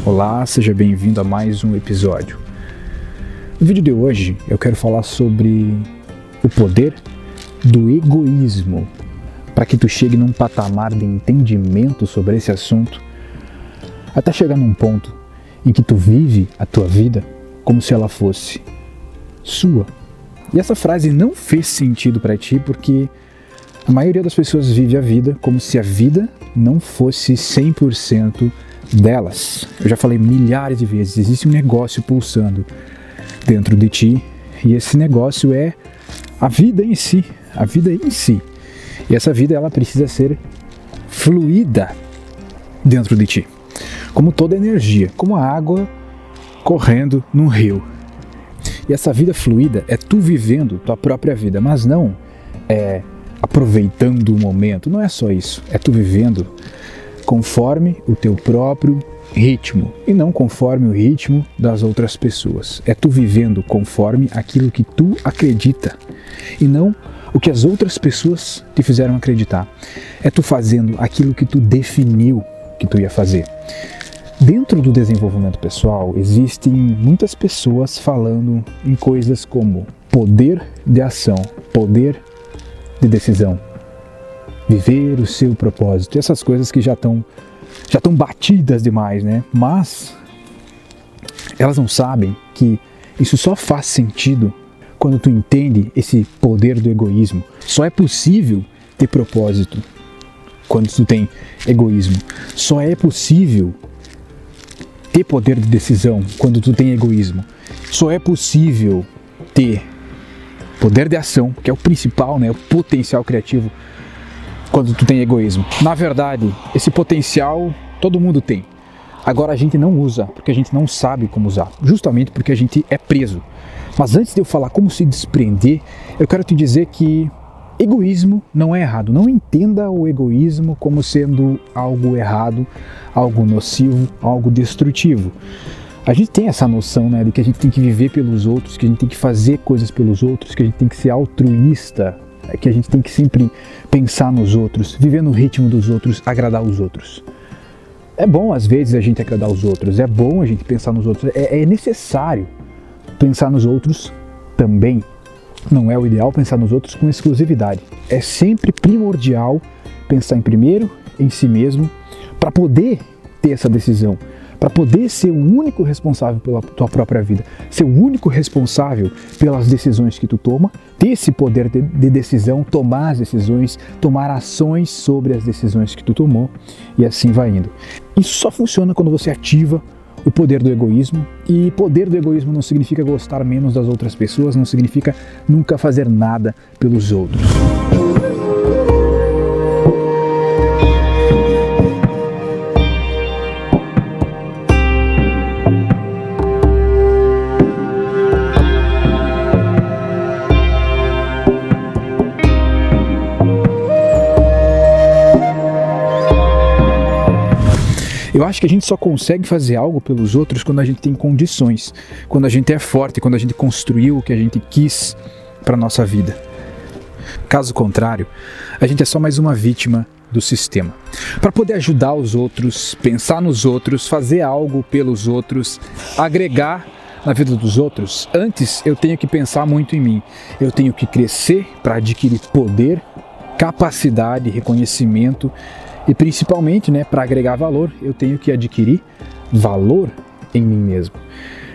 Olá, seja bem-vindo a mais um episódio. No vídeo de hoje eu quero falar sobre o poder do egoísmo, para que tu chegue num patamar de entendimento sobre esse assunto, até chegar num ponto em que tu vive a tua vida como se ela fosse sua. E essa frase não fez sentido para ti porque a maioria das pessoas vive a vida como se a vida não fosse 100% delas. Eu já falei milhares de vezes, existe um negócio pulsando dentro de ti e esse negócio é a vida em si, a vida em si. E essa vida ela precisa ser fluida dentro de ti, como toda energia, como a água correndo num rio. E essa vida fluida é tu vivendo tua própria vida, mas não aproveitando o momento, não é só isso, é tu vivendo conforme o teu próprio ritmo e não conforme o ritmo das outras pessoas. É tu vivendo conforme aquilo que tu acredita e não o que as outras pessoas te fizeram acreditar. É tu fazendo aquilo que tu definiu que tu ia fazer. Dentro do desenvolvimento pessoal, existem muitas pessoas falando em coisas como poder de ação, poder de decisão, viver o seu propósito, essas coisas que já estão batidas demais, né? Mas elas não sabem que isso só faz sentido quando tu entende esse poder do egoísmo. Só é possível ter propósito quando tu tem egoísmo. Só é possível ter poder de decisão quando tu tem egoísmo. Só é possível ter poder de ação, que é o principal, né? O potencial criativo, quando tu tem egoísmo. Na verdade, esse potencial todo mundo tem. Agora a gente não usa, porque a gente não sabe como usar, justamente porque a gente é preso. Mas antes de eu falar como se desprender, eu quero te dizer que egoísmo não é errado. Não entenda o egoísmo como sendo algo errado, algo nocivo, algo destrutivo. A gente tem essa noção, né, de que a gente tem que viver pelos outros, que a gente tem que fazer coisas pelos outros, que a gente tem que ser altruísta, que a gente tem que sempre pensar nos outros, viver no ritmo dos outros, agradar os outros. É bom às vezes a gente agradar os outros, é bom a gente pensar nos outros, é necessário pensar nos outros também. Não é o ideal pensar nos outros com exclusividade. É sempre primordial pensar em primeiro, em si mesmo, para poder ter essa decisão, para poder ser o único responsável pela tua própria vida, ser o único responsável pelas decisões que tu toma, ter esse poder de decisão, tomar as decisões, tomar ações sobre as decisões que tu tomou e assim vai indo. Isso só funciona quando você ativa o poder do egoísmo, e poder do egoísmo não significa gostar menos das outras pessoas, não significa nunca fazer nada pelos outros. Eu acho que a gente só consegue fazer algo pelos outros quando a gente tem condições, quando a gente é forte, quando a gente construiu o que a gente quis para a nossa vida. Caso contrário, a gente é só mais uma vítima do sistema. Para poder ajudar os outros, pensar nos outros, fazer algo pelos outros, agregar na vida dos outros, antes eu tenho que pensar muito em mim. Eu tenho que crescer para adquirir poder, capacidade, reconhecimento, e principalmente, né, para agregar valor, eu tenho que adquirir valor em mim mesmo.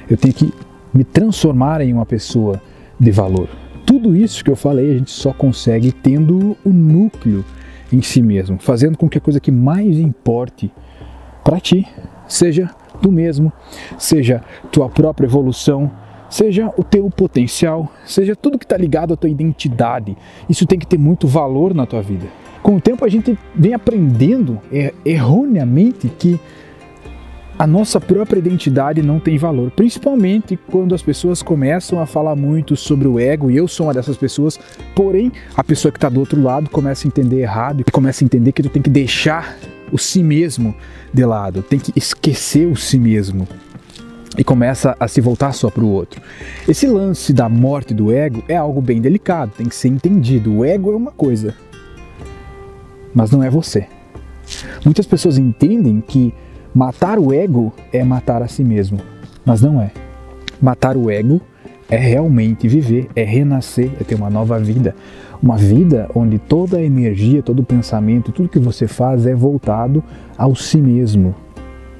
Eu tenho que me transformar em uma pessoa de valor. Tudo isso que eu falei, a gente só consegue tendo o núcleo em si mesmo, fazendo com que a coisa que mais importe para ti seja tu mesmo, seja tua própria evolução, seja o teu potencial, seja tudo que está ligado à tua identidade. Isso tem que ter muito valor na tua vida. Com o tempo a gente vem aprendendo erroneamente que A nossa própria identidade não tem valor, principalmente quando as pessoas começam a falar muito sobre o ego, e eu sou uma dessas pessoas, porém a pessoa que está do outro lado começa a entender errado e começa a entender que tu tem que deixar o si mesmo de lado, tem que esquecer o si mesmo e começa a se voltar só para o outro. Esse lance da morte do ego é algo bem delicado, tem que ser entendido. O ego é uma coisa, mas não é você. Muitas pessoas entendem que matar o ego é matar a si mesmo, mas não é. Matar o ego é realmente viver, é renascer, é ter uma nova vida. Uma vida onde toda a energia, todo o pensamento, tudo que você faz é voltado ao si mesmo.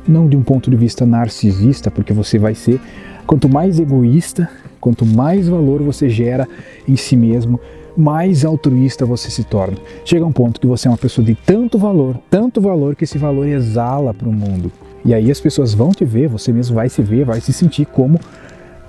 Não de um ponto de vista narcisista, porque você vai ser, quanto mais egoísta, quanto mais valor você gera em si mesmo, mais altruísta você se torna. Chega um ponto que você é uma pessoa de tanto valor que esse valor exala para o mundo. E aí as pessoas vão te ver, você mesmo vai se ver, vai se sentir como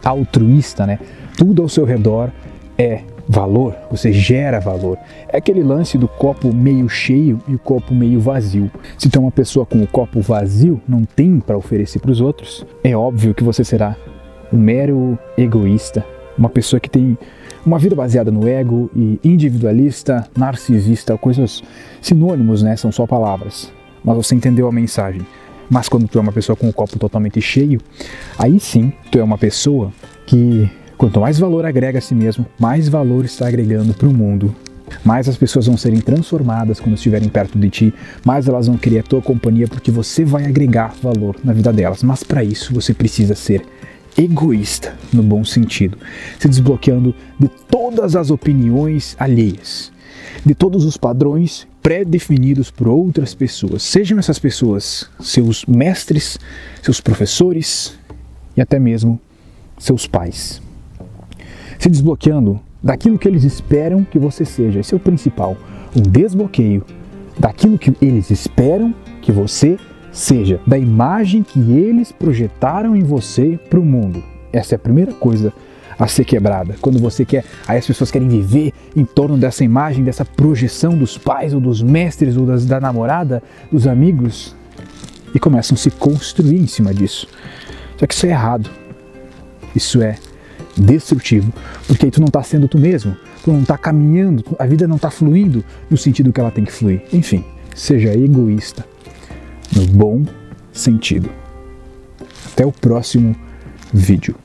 altruísta, né? Tudo ao seu redor é valor, você gera valor. É aquele lance do copo meio cheio e o copo meio vazio. Se tem uma pessoa com o copo vazio, não tem para oferecer para os outros, é óbvio que você será um mero egoísta, uma pessoa que tem uma vida baseada no ego e individualista, narcisista, coisas sinônimos, né? São só palavras, mas você entendeu a mensagem. Mas quando tu é uma pessoa com o copo totalmente cheio, aí sim, tu é uma pessoa que quanto mais valor agrega a si mesmo, mais valor está agregando para o mundo. Mais as pessoas vão serem transformadas quando estiverem perto de ti, mais elas vão querer a tua companhia porque você vai agregar valor na vida delas. Mas para isso você precisa ser egoísta, no bom sentido, se desbloqueando de todas as opiniões alheias, de todos os padrões pré-definidos por outras pessoas. Sejam essas pessoas seus mestres, seus professores e até mesmo seus pais. Se desbloqueando daquilo que eles esperam que você seja. Esse é o principal. Um desbloqueio daquilo que eles esperam que você seja, da imagem que eles projetaram em você para o mundo. Essa é a primeira coisa a ser quebrada. Quando você quer, aí as pessoas querem viver em torno dessa imagem, dessa projeção dos pais ou dos mestres ou da namorada, dos amigos, e começam a se construir em cima disso. Só que isso é errado. Isso é destrutivo, porque aí tu não está sendo tu mesmo, tu não está caminhando, a vida não está fluindo no sentido que ela tem que fluir. Enfim, seja egoísta, no bom sentido. Até o próximo vídeo.